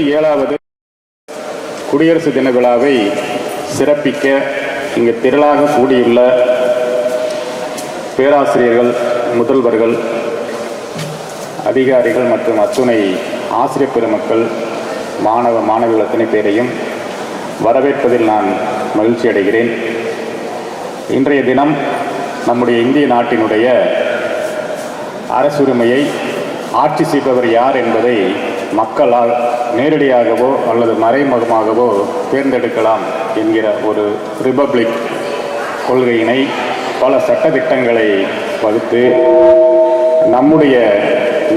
77வது குடியரசு தின விழாவை சிறப்பிக்க இங்கு திரளாக கூடியுள்ள பேராசிரியர்கள், முதல்வர்கள், அதிகாரிகள் மற்றும் அத்துணை ஆசிரியர் பெருமக்கள், மாணவ மாணவிகள் அத்தனை பேரையும் வரவேற்பதில் நான் மகிழ்ச்சி அடைகிறேன். இன்றைய தினம் நம்முடைய இந்திய நாட்டினுடைய அரசுரிமையை ஆட்சி செய்பவர் யார் என்பதை மக்களால் நேரடியாகவோ அல்லது மறைமுகமாகவோ தேர்ந்தெடுக்கலாம் என்கிற ஒரு ரிபப்ளிக் கொள்கையினை பல சட்டதிட்டங்களை வகுத்து நம்முடைய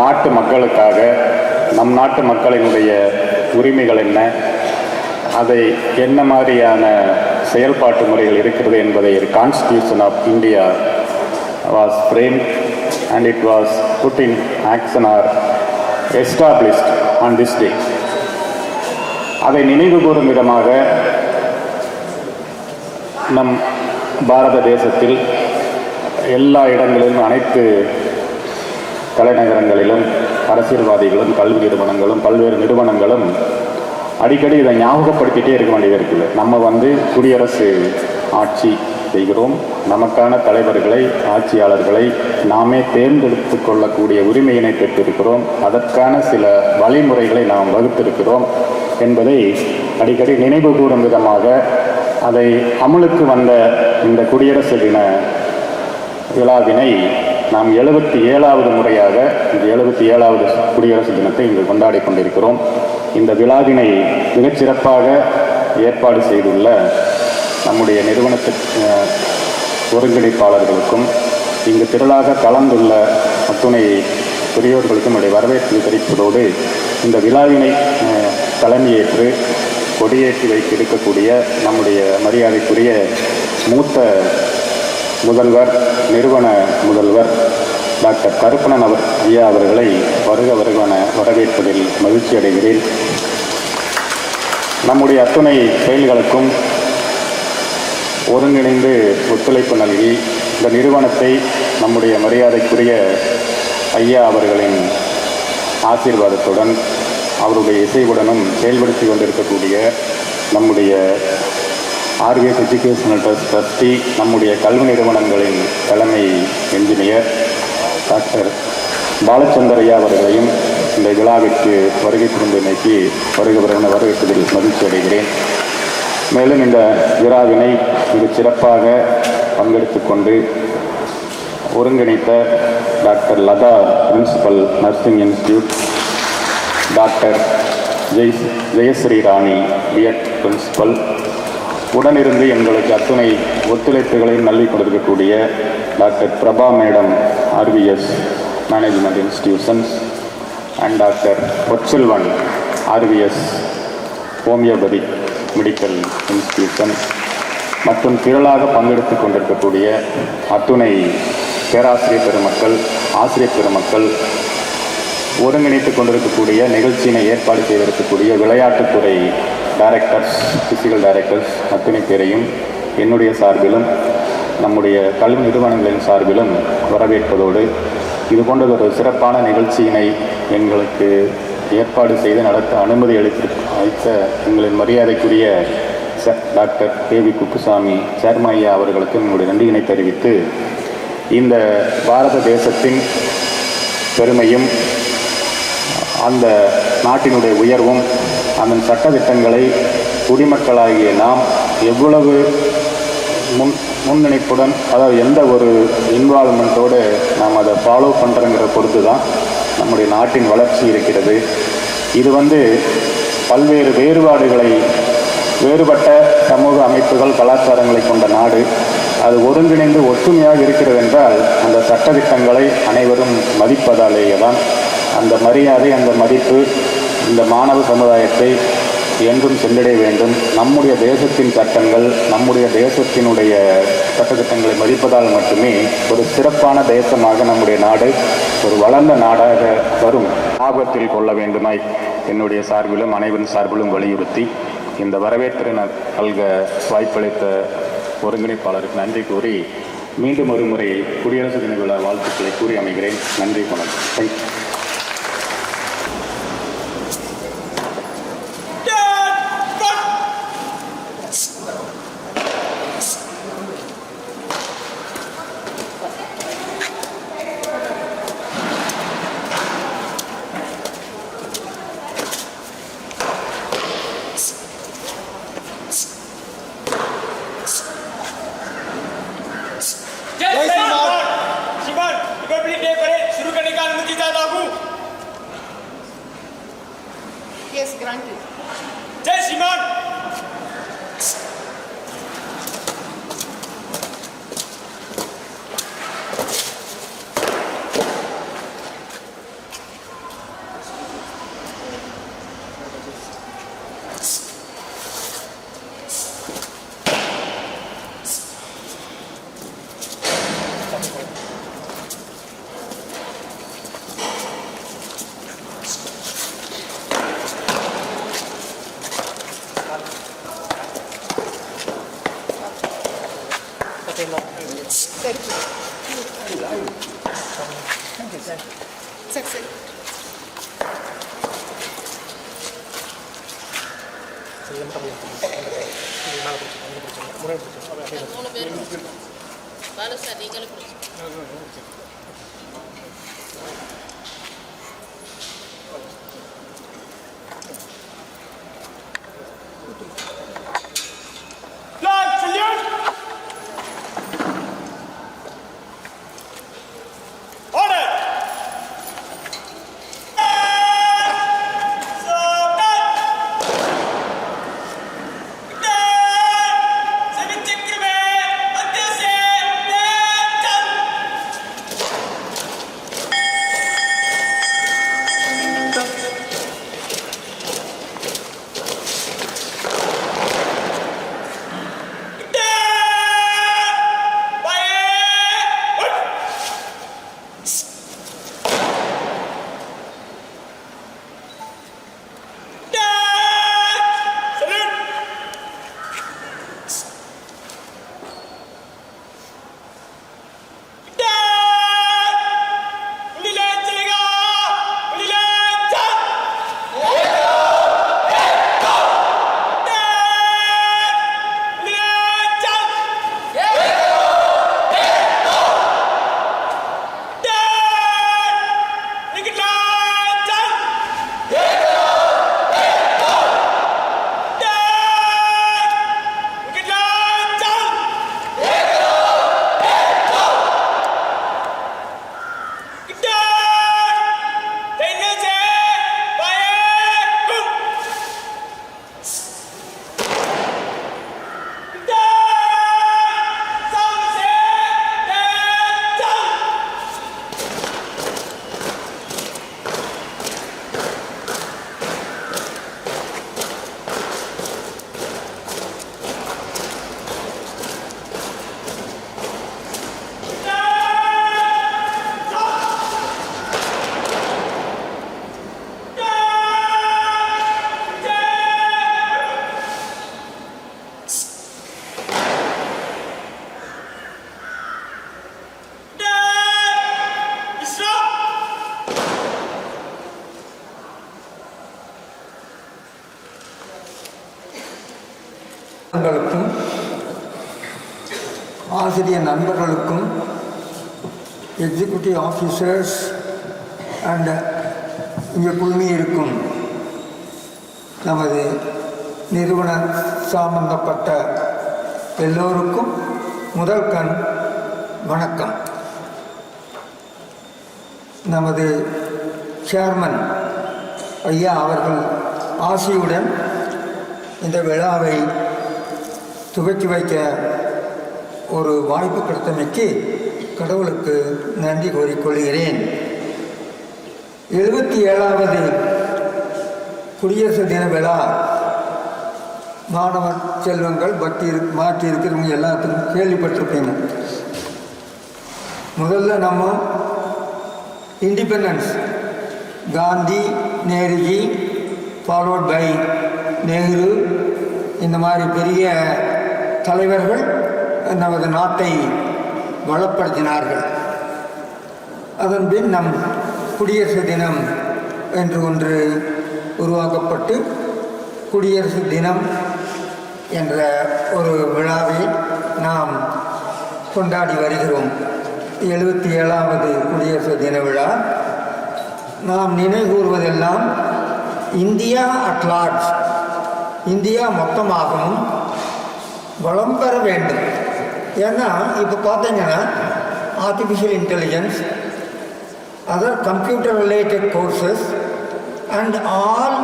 நாட்டு மக்களுக்காக, நம் நாட்டு மக்களினுடைய உரிமைகள் என்ன, அதை என்ன மாதிரியான செயல்பாட்டு முறைகள் இருக்கிறது என்பதை constitution of India was framed and it was put in action or established on this day. அதை நினைவு கூறும் விதமாக நம் பாரத தேசத்தில் எல்லா இடங்களிலும், அனைத்து தலைநகரங்களிலும் அரசியல்வாதிகளும், கல்வி நிறுவனங்களும், பல்வேறு நிறுவனங்களும் அடிக்கடி இதை ஞாபகப்படுத்திகிட்டே இருக்க வேண்டியது இருக்குது. நம்ம குடியரசு ஆட்சி செய்கிறோம், நமக்கான தலைவர்களை, ஆட்சியாளர்களை நாமே தேர்ந்தெடுத்து கொள்ளக்கூடிய உரிமையினை பெற்றிருக்கிறோம், அதற்கான சில வழிமுறைகளை நாம் வகுத்திருக்கிறோம் என்பதை அடிக்கடி நினைவு கூறும் விதமாக அதை அமலுக்கு வந்த இந்த குடியரசு தின விழாவினை நாம் 77வது முறையாக இந்த 77வது குடியரசு தினத்தை இங்கு கொண்டாடி கொண்டிருக்கிறோம். இந்த விழாவினை மிகச்சிறப்பாக ஏற்பாடு செய்துள்ள நம்முடைய நிறுவனத்திற்கு ஒருங்கிணைப்பாளர்களுக்கும், இங்கு திரளாக கலந்துள்ள அத்துணை பெரியோர்களுக்கும் என்னுடைய வரவேற்பு தெரிவிப்பதோடு, இந்த விழாவினை தலைமையேற்று கொடியேற்றி வைத்திருக்கக்கூடிய நம்முடைய மரியாதைக்குரிய மூத்த முதல்வர், நிறுவன முதல்வர் டாக்டர் கருப்பணன் ஐயா அவர்களை வருகவன வரவேற்பதில் மகிழ்ச்சி அடைகிறேன். நம்முடைய அத்துணை செயல்களுக்கும் ஒருங்கிணைந்து ஒத்துழைப்பு நல்கி இந்த நிறுவனத்தை நம்முடைய மரியாதைக்குரிய ஐயா அவர்களின் ஆசீர்வாதத்துடன், அவருடைய இசைவுடனும் செயல்படுத்தி கொண்டிருக்கக்கூடிய நம்முடைய ஆர்விஎஸ் எஜுகேஷனல் ட்ரஸ்டி, நம்முடைய கல்வி நிறுவனங்களின் தலைமை என்ஜினியர் டாக்டர் பாலச்சந்தர் ஐயா அவர்களையும் இந்த விழாவிற்கு வருகை புரிந்தமைக்கு வருகிறவன வரவேற்பதில் மகிழ்ச்சி அடைகிறேன். மேலும் இந்த விழாவினை மிக சிறப்பாக பங்கெடுத்து கொண்டு ஒருங்கிணைத்த doctor Latha, principal, nursing institute, doctor Jayashree Rani, BEd principal, உடனிருந்து எங்களுக்கு அத்துணை ஒத்துழைப்புகளையும் நல்கி கொடுக்கக்கூடிய doctor Prabha madam, RVS management institutions, and doctor Porselvan, RVS homeopathy medical institution, மற்றும் திரளாக பங்கெடுத்து கொண்டிருக்கக்கூடிய அத்துணை பேராசிரியர் பெருமக்கள், ஆசிரியர் பெருமக்கள், ஒருங்கிணைத்து கொண்டிருக்கக்கூடிய நிகழ்ச்சியினை ஏற்பாடு செய்திருக்கக்கூடிய விளையாட்டுத்துறை டைரக்டர்ஸ், பிசிக்கல் டைரக்டர்ஸ் அத்தனை பேரையும் என்னுடைய சார்பிலும் நம்முடைய கல்வி நிறுவனங்களின் சார்பிலும் வரவேற்பதோடு, இது போன்ற ஒரு சிறப்பான நிகழ்ச்சியினை எங்களுக்கு ஏற்பாடு செய்து நடத்த அனுமதி அளித்த எங்களின் மரியாதைக்குரிய டாக்டர் கேவி குப்புசாமி சேர்மன் ஐயா அவர்களுக்கு என்னுடைய நன்றியினை தெரிவித்து, இந்த பாரத தேசத்தின் பெருமையும் அந்த நாட்டினுடைய உயர்வும், அந்த சட்டத்திட்டங்களை குடிமக்களாகிய நாம் எவ்வளவு முன்னிணைப்புடன், அதாவது எந்த ஒரு இன்வால்மெண்ட்டோடு நாம் அதை ஃபாலோ பண்ணுறங்கிற பொறுத்து தான் நம்முடைய நாட்டின் வளர்ச்சி இருக்கிறது. இது பல்வேறு வேறுபட்ட சமூக அமைப்புகள், கலாச்சாரங்களை கொண்ட நாடு. அது ஒருங்கிணைந்து ஒற்றுமையாக இருக்கிறது என்றால் அந்த சட்டத்திட்டங்களை அனைவரும் மதிப்பதாலேயே தான் அந்த மரியாதை, அந்த மதிப்பு இந்த மாணவ சமுதாயத்தை என்றும் சென்றடைய வேண்டும். நம்முடைய தேசத்தின் சட்டங்கள், நம்முடைய தேசத்தினுடைய சட்டத்திட்டங்களை மதிப்பதால் மட்டுமே ஒரு சிறப்பான தேசமாக நம்முடைய நாடு ஒரு வளர்ந்த நாடாக வரும் ஆபத்தில் கொள்ள வேண்டுமாய் என்னுடைய சார்பிலும் அனைவரின் சார்பிலும் வலியுறுத்தி இந்த வரவேற்பை நல்க வாய்ப்பளித்த ஒருங்கிணைப்பாளருக்கு நன்றி கூறி, மீண்டும் ஒரு முறை குடியரசு தின விழா வாழ்த்துக்களை கூறி அமைகிறேன். நன்றி, வணக்கம். ஜெய் ஸ்ரீமான். ஆசிரியர் நண்பர்களுக்கும் எக்ஸிக்யூட்டிவ் ஆஃபீஸர்ஸ் அண்ட் இங்கே குழுமி இருக்கும் நமது நிறுவன சம்பந்தப்பட்ட எல்லோருக்கும் முதல் கண் வணக்கம். நமது சேர்மன் ஐயா அவர்கள் ஆசியுடன் இந்த விழாவை துவக்கி வைக்க ஒரு வாய்ப்பு கிடைத்தமைக்கு கடவுளுக்கு நன்றி கூறிக்கொள்கிறேன். 77வது குடியரசு தின விழா மாணவ செல்வங்கள் மாற்றி இருக்கிறவங்க எல்லாத்துக்கும் கேள்விப்பட்டிருப்பீங்க. முதல்ல நம்ம independence Gandhi, Nehruji, followed by Nehru, இந்த மாதிரி பெரிய தலைவர்கள் நமது நாட்டை வளப்படுத்தினார்கள். அதன் பின் நம் குடியரசு தினம் என்று ஒன்று உருவாக்கப்பட்டு குடியரசு தினம் என்ற ஒரு விழாவை நாம் கொண்டாடி வருகிறோம். 77வது குடியரசு தின விழா. நாம் நினைவுகூர்வதெல்லாம் இந்தியா அட் லார்ஜ், இந்தியா மொத்தமாகவும் வளம் பெற வேண்டும். ஏன்னா இப்போ பார்த்தீங்கன்னா artificial intelligence, other computer related courses and all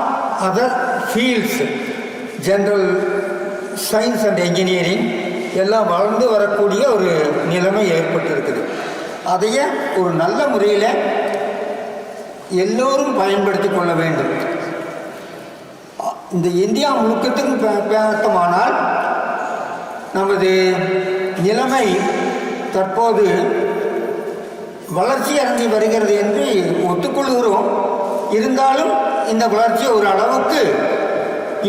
other fields, general science and engineering எல்லாம் வளர்ந்து வரக்கூடிய ஒரு நிலைமை ஏற்பட்டிருக்குது. அதையே ஒரு நல்ல முறையில் எல்லோரும் பயன்படுத்தி கொள்ள வேண்டும். இந்த இந்தியா முழுக்கத்துக்கும் பார்த்தோமானால் நமது நிலைமை தற்போது வளர்ச்சி அடைந்து வருகிறது என்று ஒத்துக்கொள்கிறோம். இருந்தாலும் இந்த வளர்ச்சி ஒரு அளவுக்கு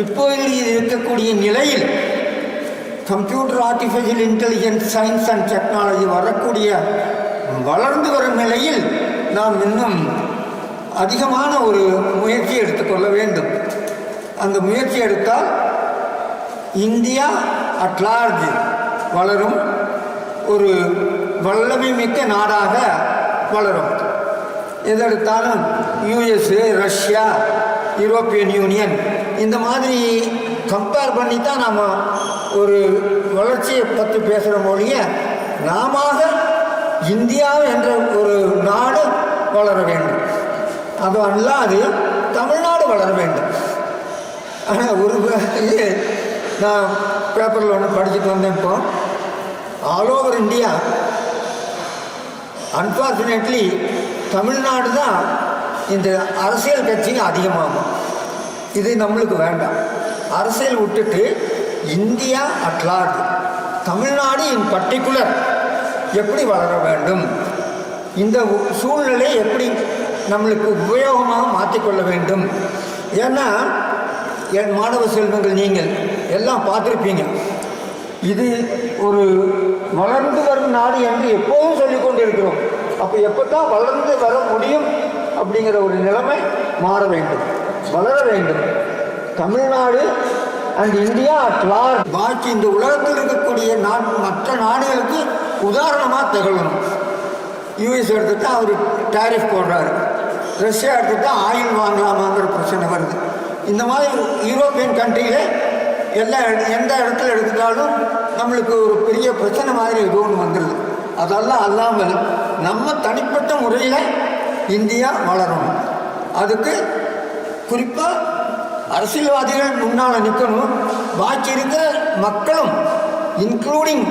இப்போது இருக்கக்கூடிய நிலையில் computer, artificial intelligence, science and technology வரக்கூடிய வளர்ந்து வரும் நிலையில் நாம் இன்னும் அதிகமான ஒரு முயற்சி எடுத்துக்கொள்ள வேண்டும். அந்த முயற்சி எடுத்தால் இந்தியா அட்லார்ஜ் வளரும், ஒரு வல்லமை மிக்க நாடாக வளரும். எதெடுத்தாலும் யூஎஸ்ஏ, ரஷ்யா, யூரோப்பியன் யூனியன் இந்த மாதிரி கம்பேர் பண்ணி தான் நாம் ஒரு வளர்ச்சியை பற்றி பேசுகிற மொழிய நாம இந்தியா என்ற ஒரு நாடு வளர வேண்டும். அது அல்லாது தமிழ்நாடு வளர வேண்டும். ஆனால் ஒரு நான் பேப்பரில் ஒன்று படிச்சுட்டு வந்தேன். இப்போ all over India unfortunately Tamil Nadu தான் இந்த அரசியல் கட்சிங்க அதிகமாகும். இது நம்மளுக்கு வேண்டாம். அரசியல் விட்டுட்டு இந்தியா அட்லார்ஜ், தமிழ்நாடு இன் பர்டிகுலர் எப்படி வளர வேண்டும், இந்த சூழ்நிலை எப்படி நம்மளுக்கு உபயோகமாக மாற்றிக்கொள்ள வேண்டும். ஏன்னா என் மாணவ செல்வங்கள் நீங்கள் எல்லாம் பார்த்துருப்பீங்க. இது ஒரு வளர்ந்து வரும் நாடு என்று எப்போதும் சொல்லிக் கொண்டிருக்கிறோம். அப்போ எப்போ தான் வளர்ந்து வர முடியும் அப்படிங்கிற ஒரு நிலைமை மாற வேண்டும், வளர வேண்டும். Tamil Nadu and India at large பாக்கி இந்த உலகத்தில் இருக்கக்கூடிய மற்ற நாடுகளுக்கு உதாரணமாக திகழணும். யூஎஸ் எடுத்துட்டால் அவர் டேரிஃப் போடுறாரு, ரஷ்யா எடுத்துட்டால் ஆயில் வாங்கலாமாங்கிற பிரச்சனை வருது. இந்த மாதிரி யூரோப்பியன் கண்ட்ரியில் எந்த இடத்துல எடுத்துட்டாலும் நம்மளுக்கு ஒரு பெரிய பிரச்சனை மாதிரி ஏதோ ஒன்று வந்துடுது. அதெல்லாம் அல்லாமல் நம்ம தனிப்பட்ட முறையில் இந்தியா வளரணும். அதுக்கு குறிப்பாக அரசியல்வாதிகள் முன்னால் நிற்கணும். பாக்கி இருக்கிற மக்களும் இன்க்ளூடிங்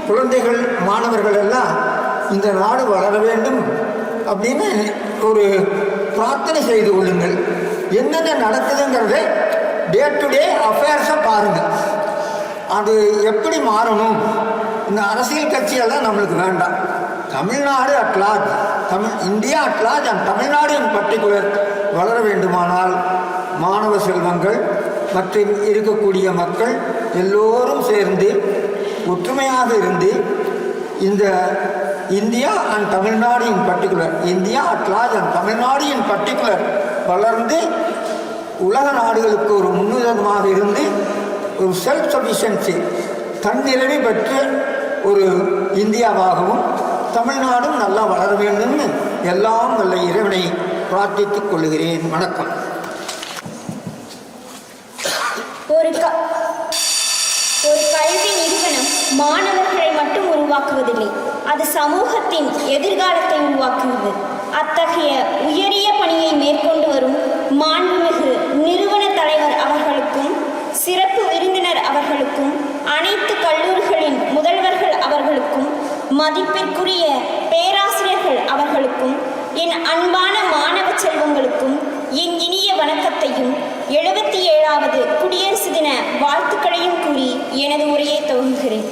குழந்தைகள், மாணவர்கள் எல்லாம் இந்த நாடு வளர வேண்டும் அப்படின்னு ஒரு பிரார்த்தனை செய்து கொள்ளுங்கள். என்னென்ன நடக்குதுங்கிறத டே டு டே அஃபேர்ஸை பாருங்கள். அது எப்படி மாறணும்? இந்த அரசியல் கட்சியெல்லாம் நம்மளுக்கு வேண்டாம். Tamil Nadu at large, India at large and Tamil Nadu in particular வளர வேண்டுமானால் மாணவ செல்வங்கள் மற்றும் இருக்கக்கூடிய மக்கள் எல்லோரும் சேர்ந்து ஒற்றுமையாக இருந்து இந்த India and Tamil Nadu in particular, India at large and Tamil Nadu in particular வளர்ந்து உலக நாடுகளுக்கு ஒரு முன்னுதாரணமாக இருந்து ஒரு செல்ஃப் சஃபிஷியன்சி, தன்னிறைவு பெற்ற ஒரு இந்தியாவாகவும் தமிழ்நாடும் நல்லா வளர வேண்டும்னு எல்லாம் வல்ல இறைவனை பிரார்த்தித்துக் கொள்கிறேன். வணக்கம். ஒரு கல்வி நிறுவனம் மாணவர்களை மட்டும் உருவாக்குவதில்லை, அது சமூகத்தின் எதிர்காலத்தை உருவாக்குகிறது. அத்தகைய உயரிய பணியை மேற்கொண்டு வரும் மாண்புமிகு நிறுவன தலைவர் அவர்களுக்கும், சிறப்பு விருந்தினர் அவர்களுக்கும், அனைத்து கல்லூரிகளின் முதல்வர்கள் அவர்களுக்கும், மதிப்பிற்குரிய பேராசிரியர்கள் அவர்களுக்கும், என் அன்பான மாணவ செல்வங்களுக்கும் என் இனிய வணக்கத்தையும் 77வது குடியரசு தின வாழ்த்துக்களையும் கூறி எனது உரையை துவங்குகிறேன்.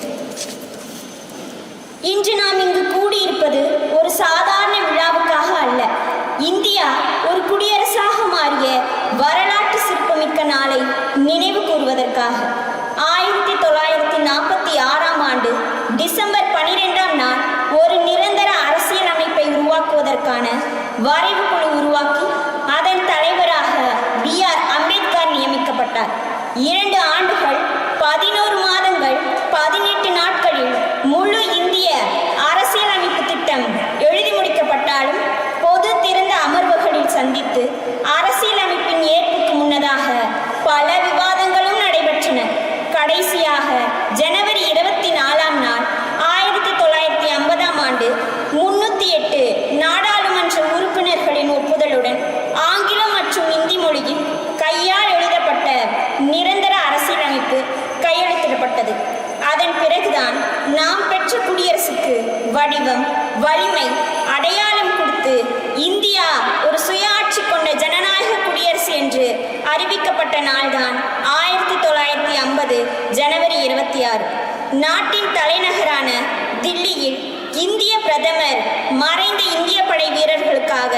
இன்று நாம் இங்கு கூடியிருப்பது ஒரு சாதாரண விழாவுக்காக அல்ல. இந்தியா ஒரு குடியரசாக மாறிய வரலாற்று சிற்பமிக்க நாளை நினைவு கூறுவதற்காக. 1946ஆம் ஆண்டு டிசம்பர் 12ஆம் நாள் ஒரு நிரந்தர அரசியல் அமைப்பை உருவாக்குவதற்கான வரைவு குழு உருவாக்கி அதன் தலைவராக B.R. அம்பேத்கர் நியமிக்கப்பட்டார். 2 ஆண்டுகள் 11 மாதங்கள் 18 நாட்களில் முழு இந்திய அரசியலமைப்பு திட்டம் எழுதி முடிக்கப்பட்டாலும் பொது திறந்த அமர்வுகளில் சந்தித்து அரசியலமைப்பின் ஏற்புக்கு முன்னதாக பல விவாதங்களும் நடைபெற்றன. கடைசியாக ஜனவரி 24ஆம் நாள் 1950ஆம் ஆண்டு 308 நாடாளுமன்ற உறுப்பினர்களின் ஒப்புதலுடன் ஆங்கிலம் மற்றும் இந்தி மொழியில் கையால் எழுதப்பட்ட பிறகுதான் நாம் பெற்ற குடியரசுக்கு வடிவம், வலிமை, அடையாளம் கொடுத்து இந்தியா ஒரு சுயாட்சி கொண்ட ஜனநாயக குடியரசு என்று அறிவிக்கப்பட்ட நாள்தான் 1950 ஜனவரி 26. நாட்டின் தலைநகரான தில்லியில் இந்திய பிரதமர் மறைந்த இந்திய படை வீரர்களுக்காக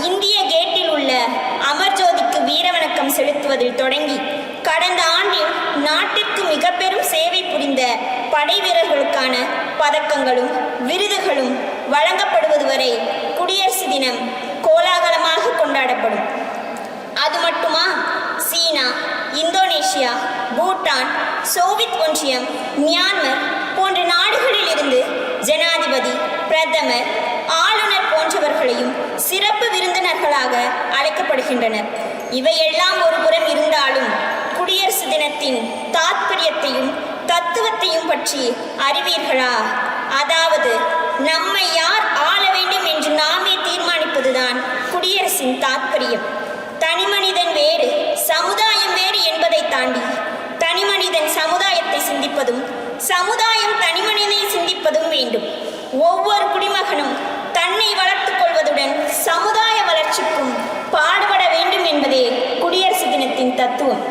இந்திய கேட்டில் உள்ள அமர்ஜோதிக்கு வீரவணக்கம் செலுத்துவதில் தொடங்கி கடந்த ஆண்டில் நாட்டிற்கு மிக பெரும் சேவை புரிந்த படை வீரர்களுக்கான பதக்கங்களும் விருதுகளும் வழங்கப்படுவது வரை குடியரசு தினம் கோலாகலமாக கொண்டாடப்படும். அது மட்டுமா, சீனா, இந்தோனேஷியா, பூட்டான், சோவியத் ஒன்றியம், மியான்மர் போன்ற நாடுகளில் இருந்து ஜனாதிபதி, பிரதமர், ஆளுநர் போன்றவர்களையும் சிறப்பு விருந்தினர்களாக அழைக்கப்படுகின்றனர். இவையெல்லாம் ஒரு புறம் இருந்தாலும் குடியரசு தினத்தின் தாத்பரியத்தையும் தத்துவத்தையும் பற்றி அறிவீர்களா? அதாவது நம்மை யார் ஆள வேண்டும் என்று நாமே தீர்மானிப்பதுதான் குடியரசின் தாத்பரியம். தனிமனிதன் வேறு, சமுதாயம் வேறு என்பதை தாண்டி தனிமனிதன் சமுதாயத்தை சிந்திப்பதும் சமுதாயம் தனிமனிதனை சிந்திப்பதும் வேண்டும். ஒவ்வொரு குடிமகனும் தன்னை வளர்த்துக் கொள்வதுடன் சமுதாய வளர்ச்சிக்கும் பாடுபட வேண்டும் என்பதே குடியரசு தினத்தின் தத்துவம்.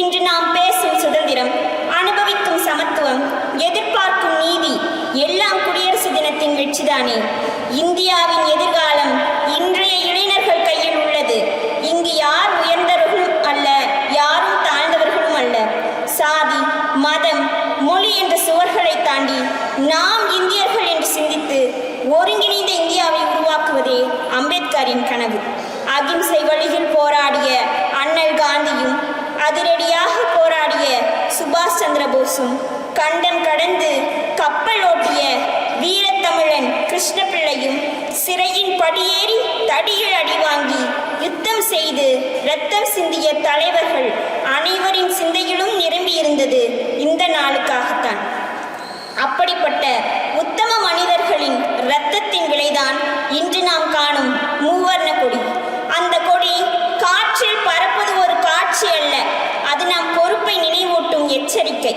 இன்று நாம் பேசும் சுதந்திரம், அனுபவிக்கும் சமத்துவம், எதிர்பார்க்கும் நீதி எல்லாம் குடியரசு தினத்தின் வெற்றிதானே. இந்தியாவின் எதிர்காலம் இன்றைய இளைஞர்கள் கையில் உள்ளது. இங்கு யார் உயர்ந்தவர்களும் அல்ல, யாரும் தாழ்ந்தவர்களும் அல்ல. சாதி, மதம், மொழி என்ற சுவர்களை தாண்டி நாம் இந்தியர்கள் என்று சிந்தித்து ஒருங்கிணைந்த இந்தியாவை உருவாக்குவதே அம்பேத்கரின் கனவு. அகிம்சை வழியில் போராடிய அண்ணல் காந்தியும் அதிரடியாக போராடிய சுபாஷ் சந்திர போஸும் கண்டம் கடந்து கப்பல் ஓட்டிய வீரத்தமிழன் கிருஷ்ணபிள்ளையும் சிறையின் படியேறி தடியில் அடி வாங்கி யுத்தம் செய்து இரத்தம் சிந்திய தலைவர்கள் அனைவரின் சிந்தையிலும் நிரம்பியிருந்தது இந்த நாளுக்காகத்தான். அப்படிப்பட்ட உத்தம மனிதர்களின் இரத்தத்தின் விலைதான் இன்று நாம் காணும் மூவர்ண கொடி. அந்த கொடி காற்றில் பறப்பது ஒரு காட்சி அல்ல, அது நம் பொறுப்பை நினைவூட்டும் எச்சரிக்கை.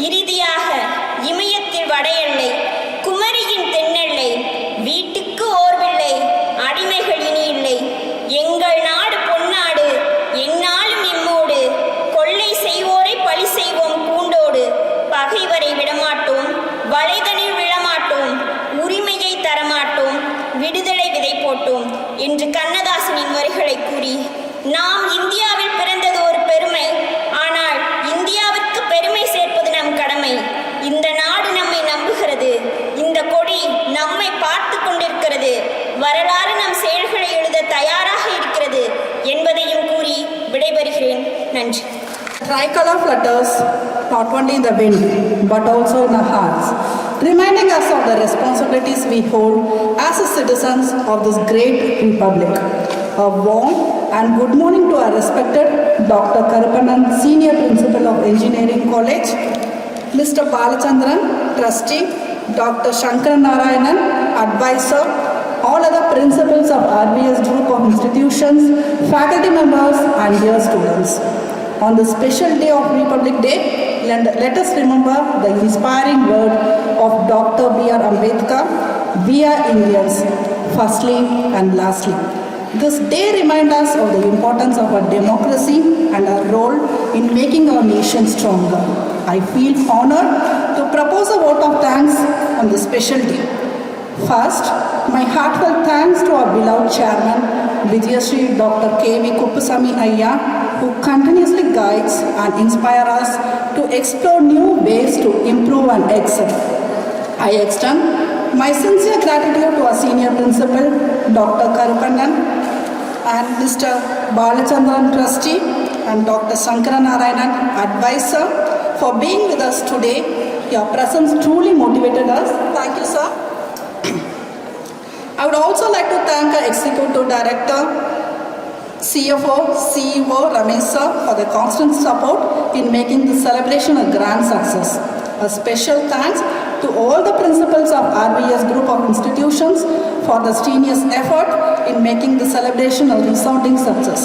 இறுதியாக இமயத்தில் வட எல்லை, குமரியின் தென்னெல்லை, வீட்டுக்கு ஓர்வில்லை, அடிமைகள் இனி இல்லை. எங்கள் நாடு பொன்னாடு, எந்நாளும் எம்மோடு. கொள்ளை செய்வோரை பழி செய்வோம் பூண்டோடு. பகைவரை விடமாட்டோம், வளைதனில் விழமாட்டோம். உரிமையை தரமாட்டோம், விடுதலை விதை போட்டோம் என்று கண்ணதாசனின் வரிகளை கூறி, நாம் இந்தியாவில் பிறந்தது ஒரு பெருமை, ஆனால் இந்தியாவிற்கு பெருமை சேர்ப்பது நம் கடமை. இந்த நாடு நம்மை நம்புகிறது, இந்த கொடி நம்மை பார்த்து கொண்டிருக்கிறது, வரலாறு நம் செயல்களை எழுத தயாராக இருக்கிறது என்பதையும் கூறி விடைபெறுகிறேன். நன்றி. Tricolor flutters not only in the wind but also in our hearts, reminding us of the responsibilities we hold as citizens of this great republic. A warm and good morning to our respected Dr. Karupannan, Senior Principal of Engineering College, Mr. Balachandran, Trustee, Dr. Shankaran Narayanan, Advisor, all other principals of RBS Group of Institutions, faculty members and dear students. On the special day of Republic Day, let us remember the inspiring word of Dr. B.R. Ambedkar, "We are Indians, firstly and lastly." This day reminds us of the importance of our democracy and our role in making our nation stronger. I feel honored to propose a vote of thanks on this special day. First, my heartfelt thanks to our beloved chairman, Vijayashree Dr. K.V. Kuppusamy Ayya, who continuously guides and inspires us to explore new ways to improve and excel. I extend my sincere gratitude to our senior principal, Dr. Karupannan, and Mr. Balachandran, Trustee, and Dr. Shankaran Narayanan, Advisor, for being with us today. Your presence truly motivated us. Thank you, sir. I would also like to thank our Executive Director, CFO, CEO Ramesh sir for the constant support in making this celebration a grand success. A special thanks to all the principals of RBS Group of Institutions for the strenuous effort in making the celebration a resounding success.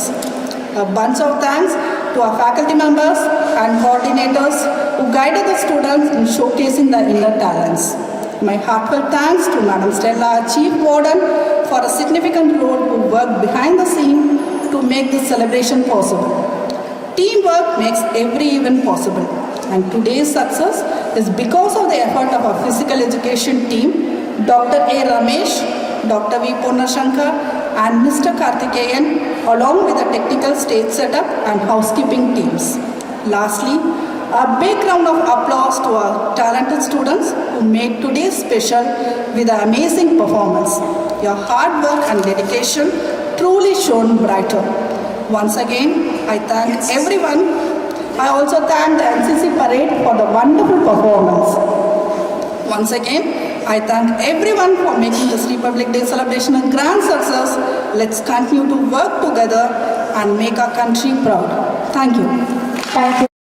A bunch of thanks to our faculty members and coordinators who guided the students in showcasing their inner talents. My heartfelt thanks to Madam Stella, Chief Warden, for a significant role who worked behind the scene to make this celebration possible. Teamwork makes every event possible, and today's success is because of the effort of our physical education team, Dr. A. Ramesh, Dr. V. Ponnashankar, and Mr. Karthikeyan, along with the technical stage setup and housekeeping teams. Lastly, a big round of applause to our talented students who made today special with an amazing performance. Your hard work and dedication truly shone brighter. Once again, I thank everyone. I also thank the NCC Parade for the wonderful performance. Once again, I thank everyone for making this Republic Day celebration a grand success. Let's continue to work together and make our country proud. Thank you. Thank you.